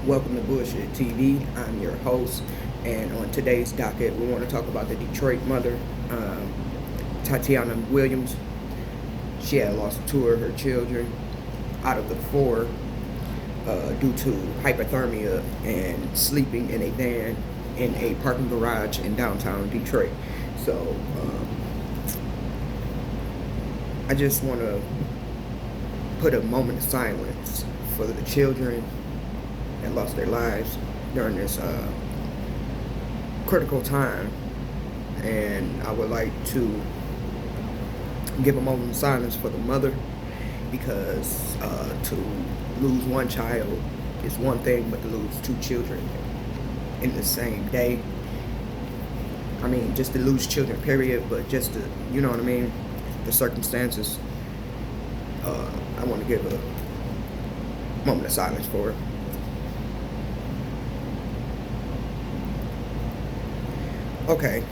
Welcome to Bullshit TV. I'm your host, and on today's docket, we want to talk about the Detroit mother, Tatiana Williams. She had lost two of her children out of the four due to hypothermia and sleeping in a van in a parking garage in downtown Detroit. So, I just want to put a moment of silence for the children that lost their lives during this critical time, and I would like to give a moment of silence for the mother, because to lose one child is one thing, but to lose two children in the same day, I mean, just to lose children period, but just to, you know what I mean, the circumstances, I want to give a moment of silence for her. Okay,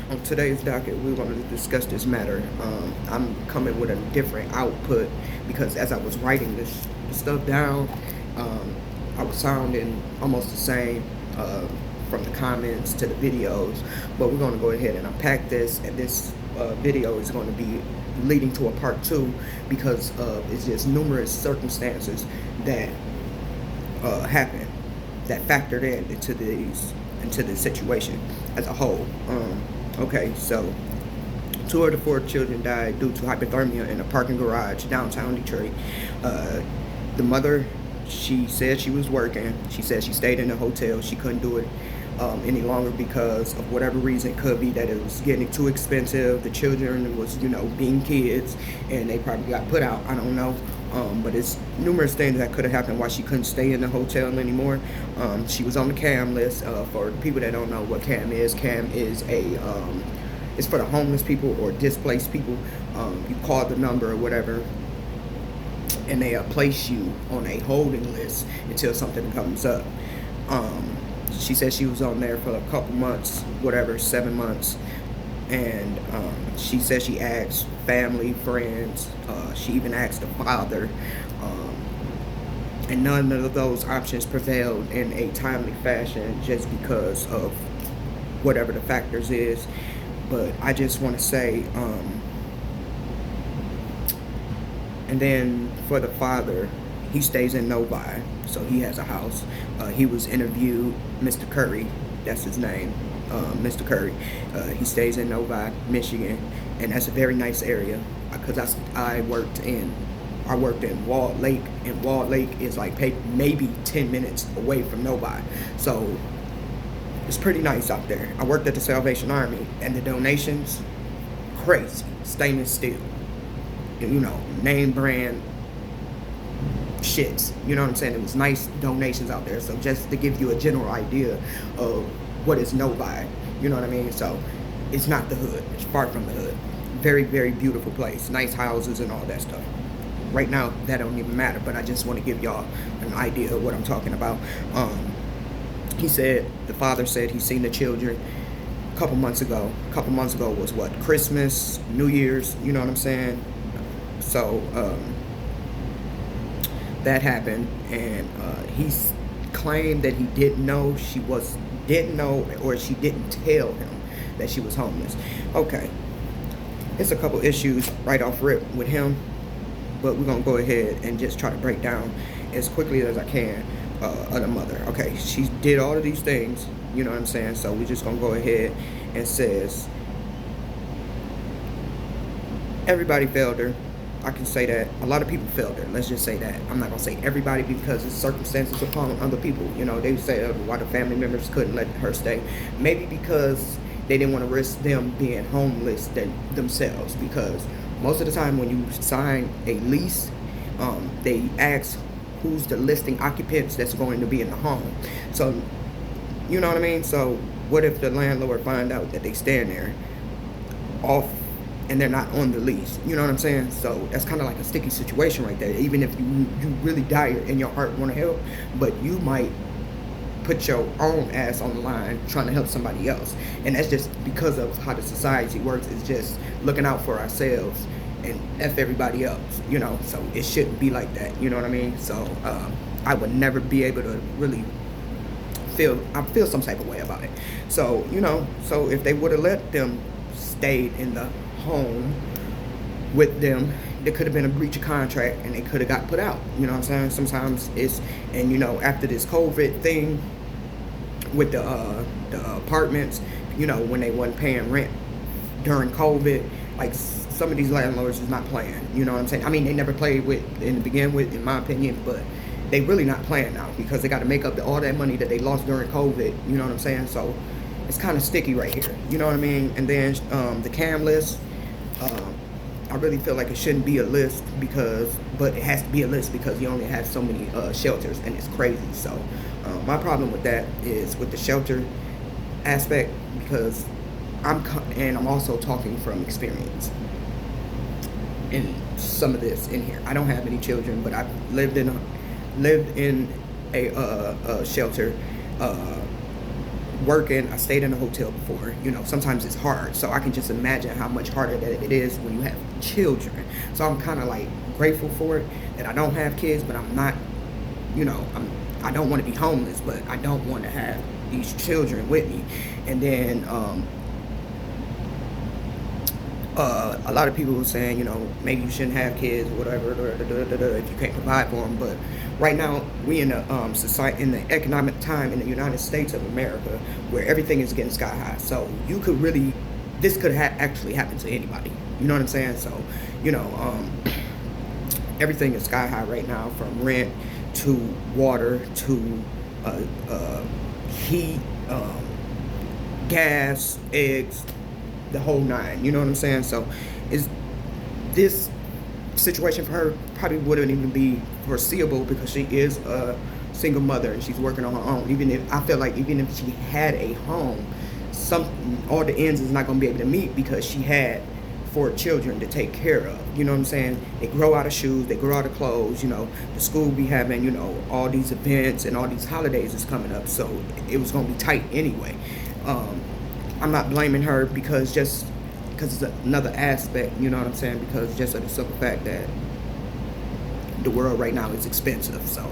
on today's docket, we want to discuss this matter. I'm coming with a different output because as I was writing this stuff down, I was sounding almost the same from the comments to the videos. But we're going to go ahead and unpack this, and this video is going to be leading to a part two because it's just numerous circumstances that happened that factored into the situation as a whole. Okay, so two of the four children died due to hypothermia in a parking garage downtown Detroit. The mother, she said she was working. She said she stayed in a hotel. She couldn't do it any longer because of whatever reason. It could be that it was getting too expensive. The children was, being kids, and they probably got put out. I don't know. But it's numerous things that could have happened why she couldn't stay in the hotel anymore. She was on the CAM list. For people that don't know what CAM is it's for the homeless people or displaced people. You call the number or whatever, and they place you on a holding list until something comes up. She said she was on there for a couple months, 7 months. And she said she asked family, friends, she even asked the father, and none of those options prevailed in a timely fashion just because of whatever the factors is. But I just want to say, and then for the father, he stays in Novi, so he has a house. He was interviewed, Mr. Curry, that's his name. Mr. Curry, he stays in Novi, Michigan, and that's a very nice area because I worked in Walled Lake, and Walled Lake is like maybe 10 minutes away from Novi, so it's pretty nice out there. I worked at the Salvation Army, and the donations, crazy, stainless steel, name brand shits, you know what I'm saying? It was nice donations out there. So just to give you a general idea of what is Novi, you know what I mean? So it's not the hood, it's far from the hood. Very, very beautiful place, nice houses and all that stuff. Right now, that don't even matter, but I just want to give y'all an idea of what I'm talking about. The father said he seen the children a couple months ago. A couple months ago was what? Christmas, New Year's, you know what I'm saying? So, that happened, and he claimed that he didn't know, or she didn't tell him that she was homeless. Okay, it's a couple issues right off rip with him, but we're gonna go ahead and just try to break down as quickly as I can of the mother. Okay, she did all of these things, you know what I'm saying? So we're just gonna go ahead and says everybody failed her. I can say that a lot of people failed her. Let's just say that. I'm not gonna say everybody because it's circumstances upon other people. They say why the family members couldn't let her stay. Maybe because they didn't want to risk them being homeless themselves. Because most of the time when you sign a lease, they ask who's the listing occupants that's going to be in the home. So, you know what I mean? So what if the landlord find out that they stand there off and they're not on the lease? You know what I'm saying? So that's kind of like a sticky situation right there. Even if you really dire in your heart want to help, but you might put your own ass on the line trying to help somebody else. And that's just because of how the society works. It's just looking out for ourselves and F everybody else, so it shouldn't be like that, you know what I mean? So I would never be able to really I feel some type of way about it. So, so if they would have let them stay in the home with them, there could have been a breach of contract and they could have got put out. You know what I'm saying? Sometimes and after this COVID thing with the apartments, when they wasn't paying rent during COVID, like some of these landlords is not playing. You know what I'm saying? I mean, they never played with in the begin with, in my opinion, but they really not playing now because they got to make up all that money that they lost during COVID. You know what I'm saying? So it's kind of sticky right here. You know what I mean? And then the CAM list, I really feel like it shouldn't be a list but it has to be a list because you only have so many shelters, and it's crazy. So my problem with that is with the shelter aspect, because I'm also talking from experience in some of this in here. I don't have any children, but I've lived in a shelter, working. I stayed in a hotel before. Sometimes it's hard, so I can just imagine how much harder that it is when you have children. So I'm kind of like grateful for it that I don't have kids, but I'm not, I don't want to be homeless, but I don't want to have these children with me. And then a lot of people were saying, maybe you shouldn't have kids, whatever, if you can't provide for them. But right now, we in a society, in the economic time in the United States of America, where everything is getting sky high. So you could really, this could actually happen to anybody. You know what I'm saying? So, everything is sky high right now, from rent to water to heat, gas, eggs, the whole nine. You know what I'm saying? So is this situation for her probably wouldn't even be foreseeable because she is a single mother and she's working on her own. I feel like even if she had a home, all the ends is not going to be able to meet because she had 4 children to take care of. You know what I'm saying? They grow out of shoes, they grow out of clothes. The school be having all these events and all these holidays is coming up, so it was going to be tight anyway. I'm not blaming her because it's another aspect, you know what I'm saying? Because just of the simple fact that the world right now is expensive. So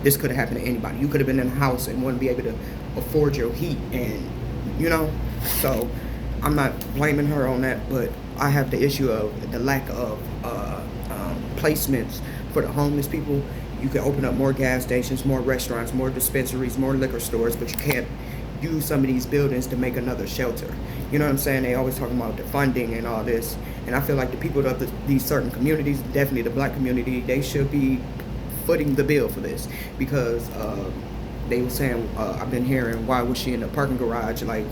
this could have happened to anybody. You could have been in a house and wouldn't be able to afford your heat, and so I'm not blaming her on that, but I have the issue of the lack of placements for the homeless people. You can open up more gas stations, more restaurants, more dispensaries, more liquor stores, but you can't use some of these buildings to make another shelter. You know what I'm saying? They always talking about the funding and all this, and I feel like the people of these certain communities, definitely the black community, they should be footing the bill for this, because they were saying, I've been hearing, why was she in the parking garage, like,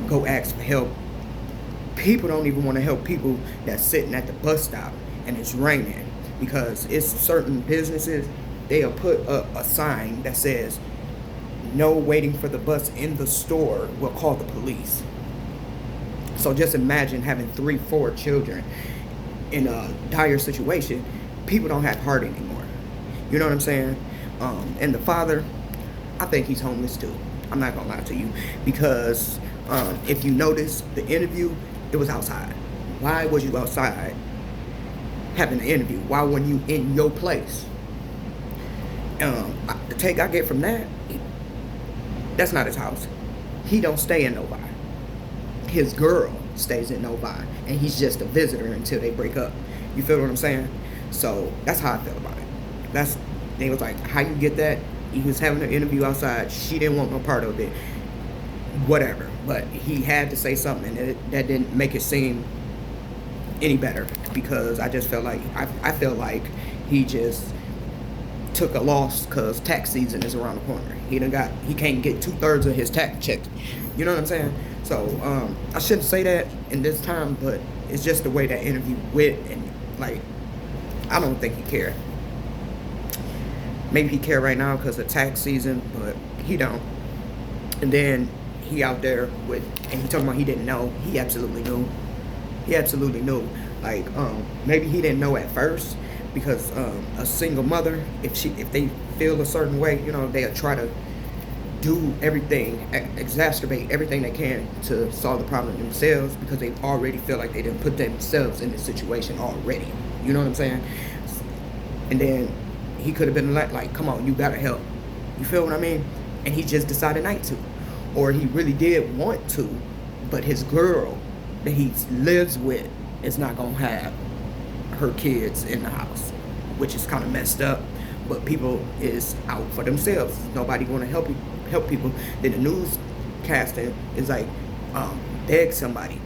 go ask for help. People don't even want to help people that's sitting at the bus stop and it's raining, because it's certain businesses, they'll put a sign that says, no waiting for the bus in the store, we'll call the police. So just imagine having 3-4 children in a dire situation. People don't have heart anymore. You know what I'm saying? And the father, I think he's homeless too. I'm not gonna lie to you, because if you notice the interview, it was outside. Why was you outside having an interview? Why weren't you in your place? The take I get from that, that's not his house. He don't stay in Novi. His girl stays in Novi, and he's just a visitor until they break up. You feel what I'm saying? So that's how I feel about it. They was like, how you get that? He was having an interview outside. She didn't want no part of it. Whatever. But he had to say something, and that didn't make it seem any better, because I just felt like I feel like he just took a loss because tax season is around the corner. He can't get 2/3 of his tax checks. You know what I'm saying? So I shouldn't say that in this time, but it's just the way that interview went, and like, I don't think he cared. Maybe he cared right now because of tax season, but he don't. And then he out there and he talking about he didn't know. He absolutely knew. He absolutely knew. Like, maybe he didn't know at first, because a single mother, if they feel a certain way, they'll try to do everything, exacerbate everything they can to solve the problem themselves, because they already feel like they didn't put themselves in this situation already. You know what I'm saying? And then he could have been like, come on, you gotta help. You feel what I mean? And he just decided not to. Or he really did want to, but his girl that he lives with is not gonna have her kids in the house, which is kind of messed up. But people is out for themselves. Nobody gonna help people. Then the newscasting is like, beg somebody,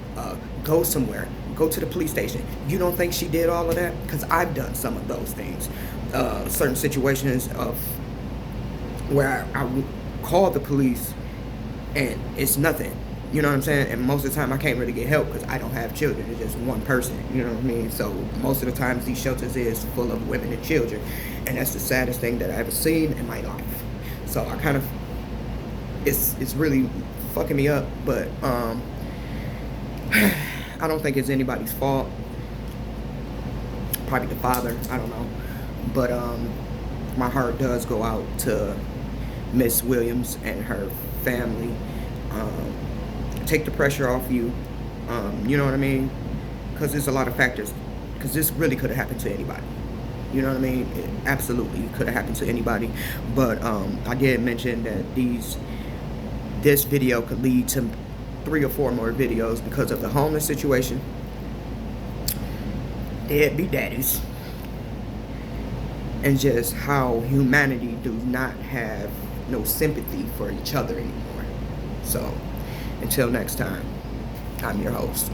go somewhere, go to the police station. You don't think she did all of that? Because I've done some of those things. Certain situations of where I call the police and it's nothing. You know what I'm saying? And most of the time I can't really get help because I don't have children. It's just one person. You know what I mean? So most of the times these shelters is full of women and children. And that's the saddest thing that I've ever seen in my life. So I kind of, it's really fucking me up. But I don't think it's anybody's fault. Probably the father. I don't know. But my heart does go out to Miss Williams and her family. Take the pressure off you. You know what I mean? Because there's a lot of factors. Because this really could have happened to anybody. You know what I mean? It absolutely could have happened to anybody. But I did mention that this video could lead to 3 or 4 more videos because of the homeless situation, deadbeat daddies, and just how humanity does not have no sympathy for each other anymore. So, until next time, I'm your host.